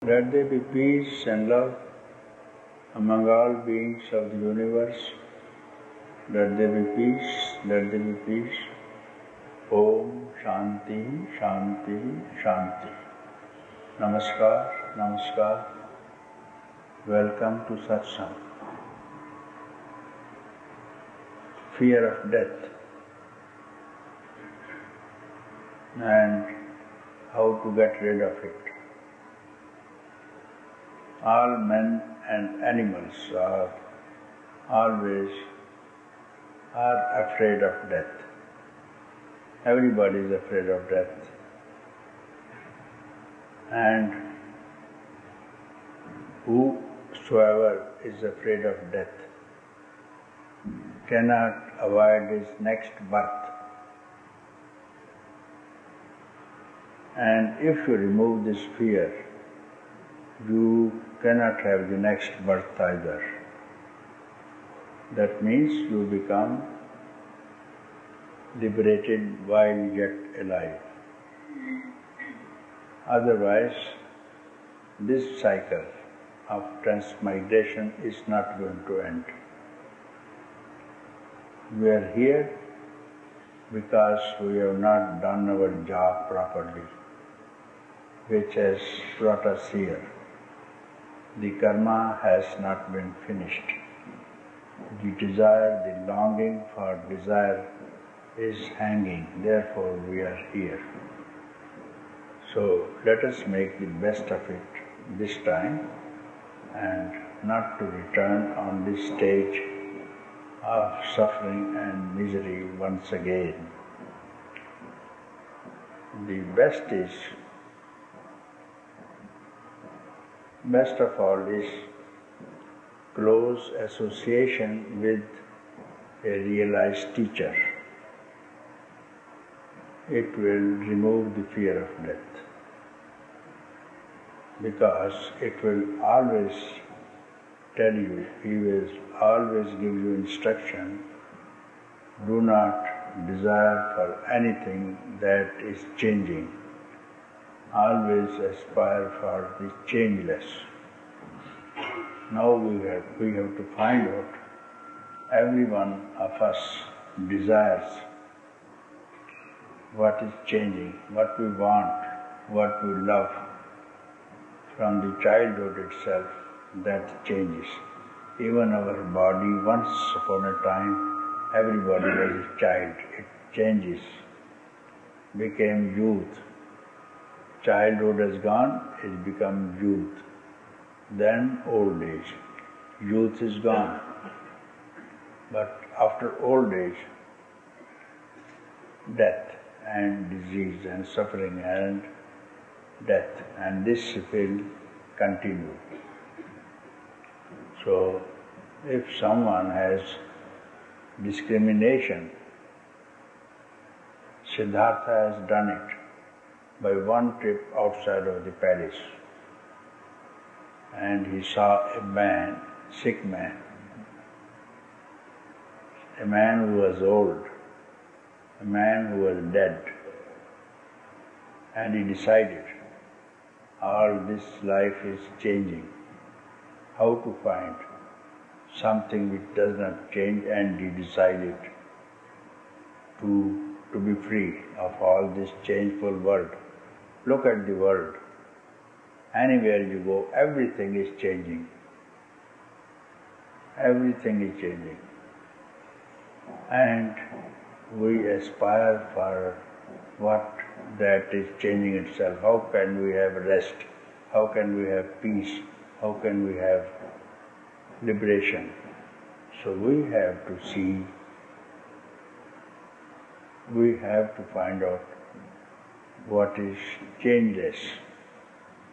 Let there be peace and love among all beings of the universe. Let there be peace, let there be peace. Om Shanti, Shanti, Shanti. Namaskar, Namaskar. Welcome to Satsang. Fear of death and how to get rid of it. All men and animals are always afraid of death. Everybody is afraid of death. And whosoever is afraid of death cannot avoid his next birth. And if you remove this fear, you cannot have the next birth either. That means you become liberated while yet alive. Otherwise, this cycle of transmigration is not going to end. We are here because we have not done our job properly, which has brought us here. The karma has not been finished. The desire, the longing for desire is hanging, therefore we are here. So let us make the best of it this time and not to return on this stage of suffering and misery once again. The best of all is close association with a realized teacher. It will remove the fear of death, because it will always tell you, he will always give you instruction, do not desire for anything that is changing. Always aspire for the changeless. Now we have to find out, every one of us desires what is changing, what we want, what we love. From the childhood itself, that changes. Even our body, once upon a time, everybody was a child. It changes, became youth. Childhood has gone, it becomes youth. Then old age. Youth is gone. But after old age, death and disease and suffering and death, and this will continue. So, if someone has discrimination, Siddhartha has done it by one trip outside of the palace, and he saw a man, sick man, a man who was old, a man who was dead, and he decided, all this life is changing. How to find something which does not change, and he decided to be free of all this changeful world. Look at the world. Anywhere you go, everything is changing. Everything is changing. And we aspire for what that is changing itself. How can we have rest? How can we have peace? How can we have liberation? So we have to see, we have to find out what is changeless,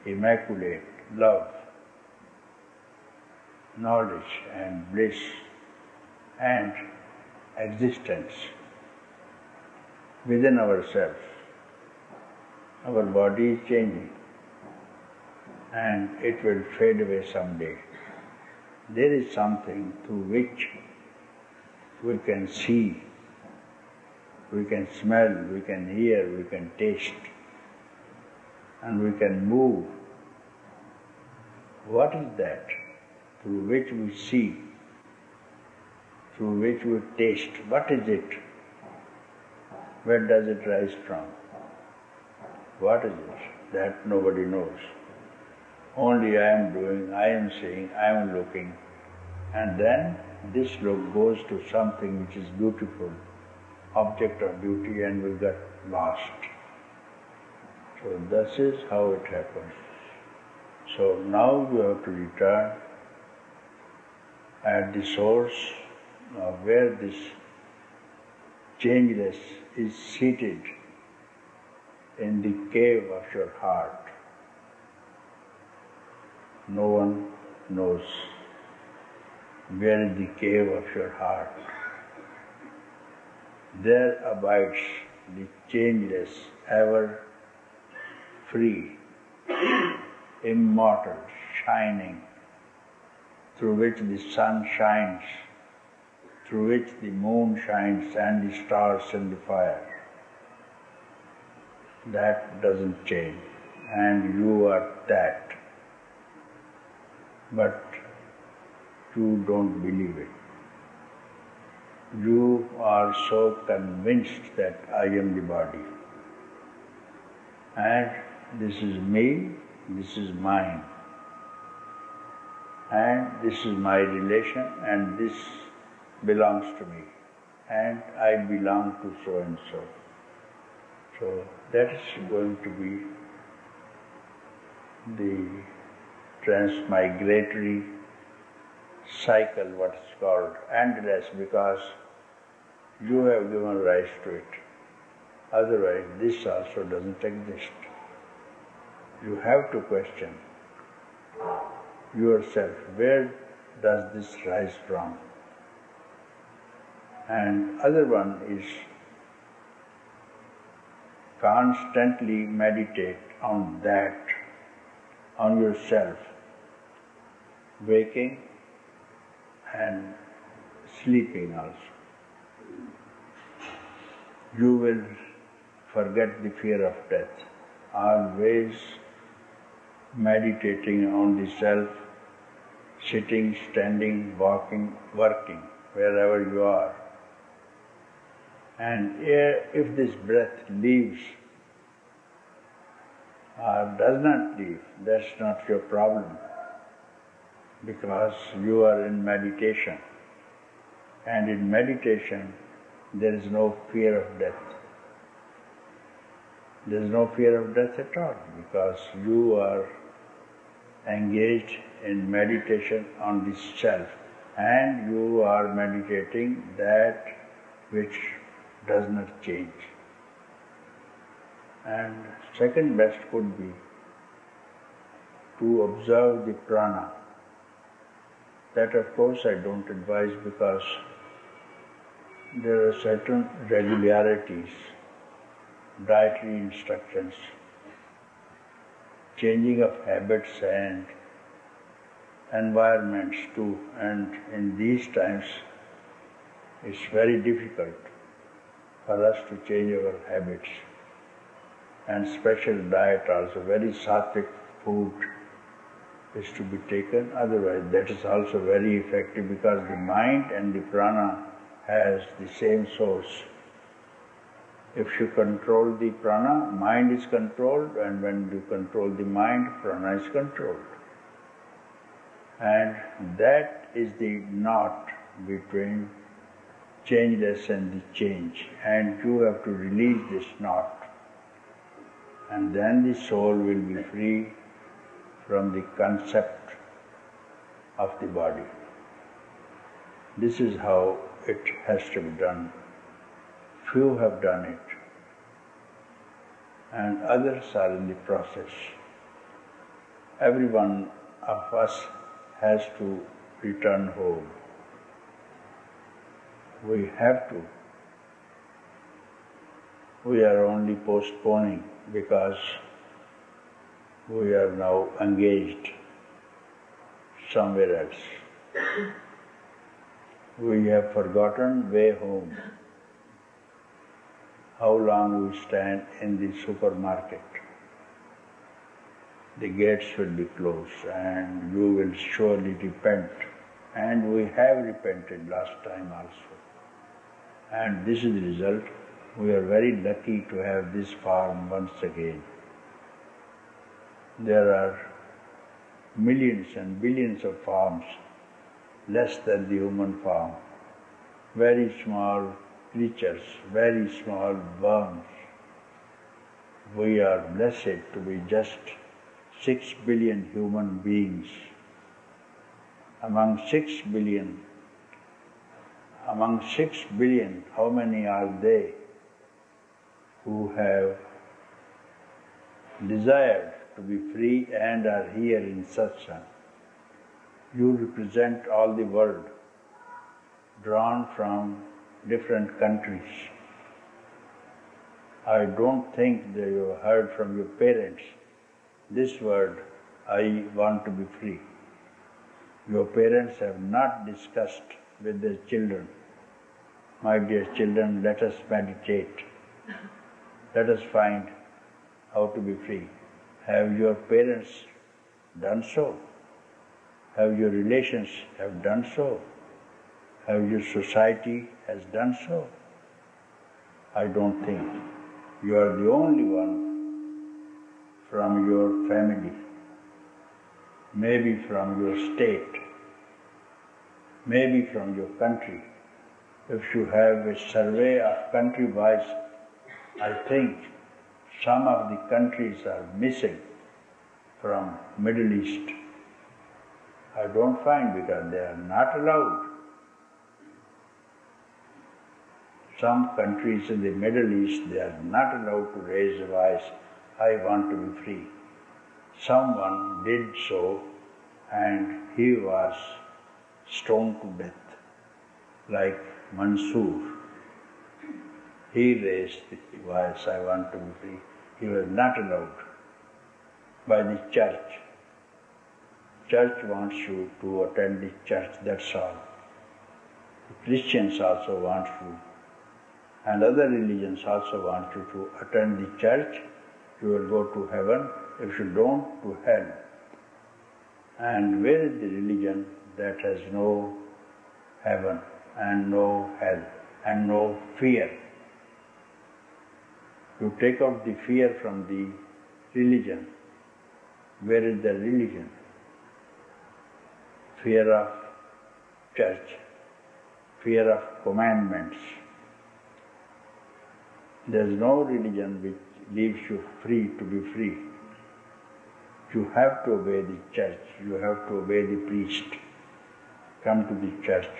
immaculate, love, knowledge and bliss and existence within ourselves. Our body is changing and it will fade away someday. There is something through which we can see, we can smell, we can hear, we can taste, and we can move What is that through which we see, through which we taste? What is it? Where does it rise from? What is it? That nobody knows. Only I am doing, I am seeing, I am looking, and then this look goes to something which is beautiful, object of beauty, and we get lost. So this is how it happens. So now you have to return at the source of where this changeless is seated in the cave of your heart. No one knows where is the cave of your heart. There abides the changeless, ever free, immortal, shining, through which the sun shines, through which the moon shines and the stars and the fire. That doesn't change, and you are that. But you don't believe it. You are so convinced that I am the body, and this is me, this is mine, and this is my relation, and this belongs to me, and I belong to so and so. So that is going to be the transmigratory cycle, what is called, endless, because you have given rise to it. Otherwise, this also doesn't exist. You have to question yourself, where does this rise from? And other one is constantly meditate on that, on yourself, waking and sleeping also. You will forget the fear of death, always meditating on the self, sitting, standing, walking, working, wherever you are. And if this breath leaves or does not leave, that's not your problem, because you are in meditation. And in meditation, there is no fear of death. There is no fear of death at all, because you are engaged in meditation on the self, and you are meditating that which does not change. And second best could be to observe the prana. That of course I don't advise, because there are certain regularities, dietary instructions, changing of habits and environments too, and in these times it's very difficult for us to change our habits. And special diet also, very sattvic food is to be taken, otherwise that is also very effective, because the mind and the prana has the same source. If you control the prana, mind is controlled, and when you control the mind, prana is controlled. And that is the knot between changeless and the change, and you have to release this knot, and then the soul will be free from the concept of the body. This is how it has to be done. Few have done it, and others are in the process. Every one of us has to return home. We have to. We are only postponing because we are now engaged somewhere else. We have forgotten way home. How long we stand in the supermarket. the gates will be closed and you will surely repent. And we have repented last time also. And this is the result. We are very lucky to have this farm once again. There are millions and billions of farms less than the human farm. Very small creatures, very small worms. We are blessed to be just 6 billion human beings. Among 6 billion, how many are they who have desired to be free and are here in Satsang? You represent all the world, drawn from different countries. I don't think that you have heard from your parents this word, I want to be free. Your parents have not discussed with their children, my dear children, let us meditate. Let us find how to be free. Have your parents done so? Have your relations have done so? Have your society has done so? I don't think. You are the only one from your family, maybe from your state, maybe from your country. If you have a survey of country-wise, I think some of the countries are missing from Middle East. I don't find because they are not allowed. Some countries in the Middle East, they are not allowed to raise a voice, I want to be free. Someone did so and he was stoned to death, like Mansoor. He raised the voice, I want to be free. He was not allowed by the church. Church wants you to attend the church, that's all. The Christians also want you, and other religions also want you to attend the church. You will go to heaven. If you don't, to hell. And where is the religion that has no heaven and no hell and no fear? You take out the fear from the religion. Where is the religion? Fear of church, fear of commandments. There is no religion which leaves you free to be free. You have to obey the church, you have to obey the priest. Come to the church.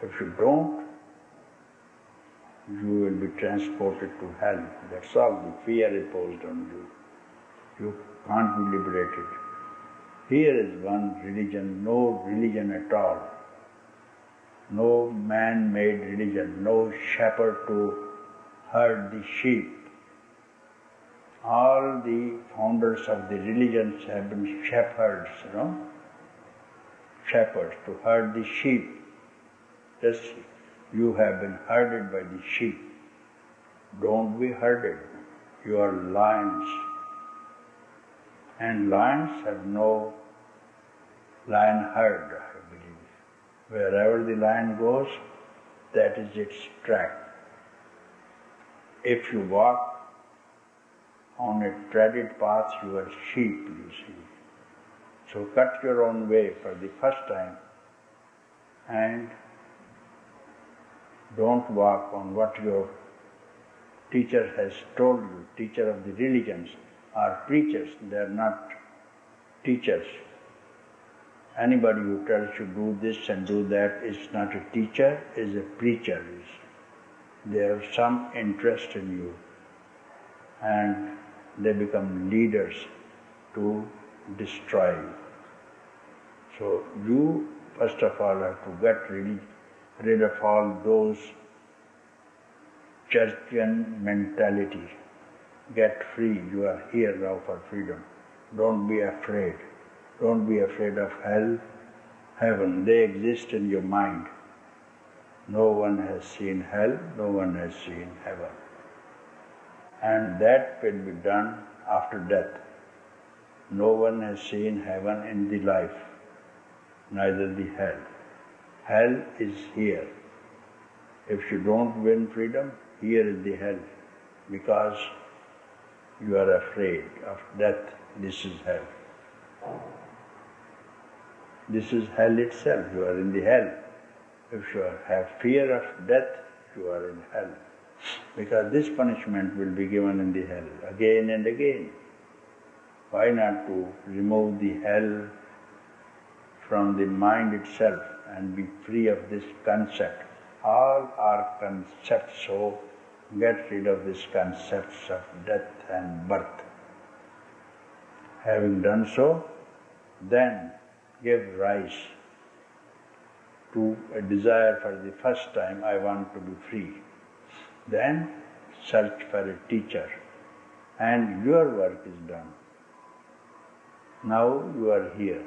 If you don't, you will be transported to hell. That's all the fear imposed on you. You can't be liberated. Here is one religion, no religion at all. No man-made religion, no shepherd to herd the sheep. All the founders of the religions have been shepherds, shepherds to herd the sheep. Just you have been herded by the sheep. Don't be herded. You are lions. And lions have no lion herd, I believe. Wherever the lion goes, that is its track. If you walk on a treaded path, you are sheep, you see. So cut your own way for the first time and don't walk on what your teacher has told you. Teacher of the religions are preachers, they are not teachers. Anybody who tells you do this and do that is not a teacher, is a preacher. They have some interest in you and they become leaders to destroy you. So you first of all have to get rid of all those churchian mentality. Get free. You are here now for freedom. Don't be afraid. Don't be afraid of hell, heaven. They exist in your mind. No one has seen hell, no one has seen heaven. And that will be done after death. No one has seen heaven in the life, neither the hell. Hell is here. If you don't win freedom, here is the hell. Because you are afraid of death, this is hell. This is hell itself, you are in the hell. If you have fear of death, you are in hell. Because this punishment will be given in the hell again and again. Why not to remove the hell from the mind itself and be free of this concept? All are concepts, so get rid of these concepts of death and birth. Having done so, then give rise to a desire for the first time, I want to be free. Then search for a teacher, and your work is done. Now you are here.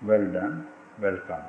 Well done, welcome.